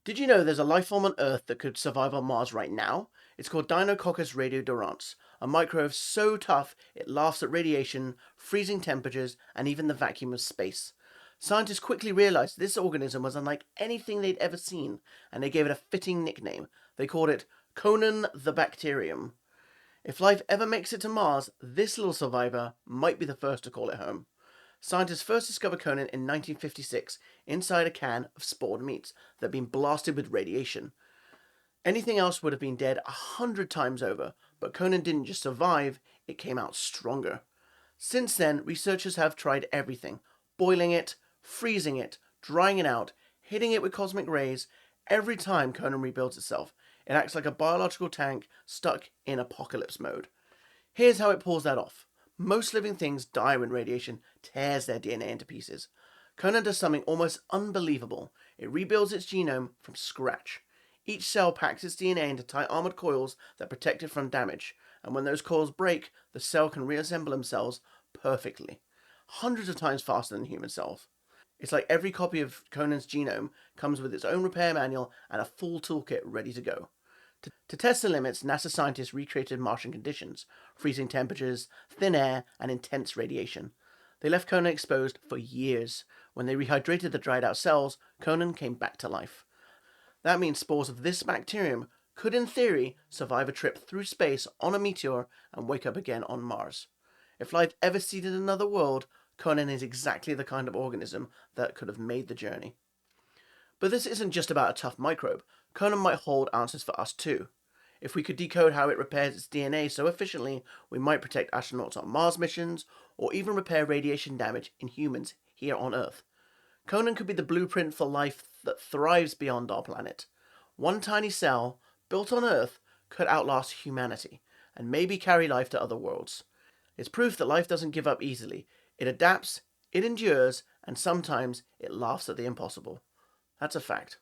Did you know there's a life form on Earth that could survive on Mars right now? It's called Deinococcus radiodurans, a microbe so tough it laughs at radiation, freezing temperatures, and even the vacuum of space. Scientists quickly realized this organism was unlike anything they'd ever seen, and they gave it a fitting nickname. They called it Conan the Bacterium. If life ever makes it to Mars, this little survivor might be the first to call it home. Scientists first discovered Conan in 1956 inside a can of spored meats that had been blasted with radiation. Anything else would have been dead 100 times over, but Conan didn't just survive, it came out stronger. Since then, researchers have tried everything: boiling it, freezing it, drying it out, hitting it with cosmic rays. Every time Conan rebuilds itself, it acts like a biological tank stuck in apocalypse mode. Here's how it pulls that off. Most living things die when radiation tears their DNA into pieces. Conan does something almost unbelievable. It rebuilds its genome from scratch. Each cell packs its DNA into tight armored coils that protect it from damage, and when those coils break, the cell can reassemble themselves perfectly, hundreds of times faster than human cells. It's like every copy of Conan's genome comes with its own repair manual and a full toolkit ready to go. To test the limits, NASA scientists recreated Martian conditions: freezing temperatures, thin air, and intense radiation. They left Conan exposed for years. When they rehydrated the dried out cells, Conan came back to life. That means spores of this bacterium could, in theory, survive a trip through space on a meteor and wake up again on Mars. If life ever seeded another world, Conan is exactly the kind of organism that could have made the journey. But this isn't just about a tough microbe. Conan might hold answers for us too. If we could decode how it repairs its DNA so efficiently, we might protect astronauts on Mars missions, or even repair radiation damage in humans here on Earth. Conan could be the blueprint for life that thrives beyond our planet. One tiny cell, built on Earth, could outlast humanity, and maybe carry life to other worlds. It's proof that life doesn't give up easily. It adapts, it endures, and sometimes it laughs at the impossible. That's a fact.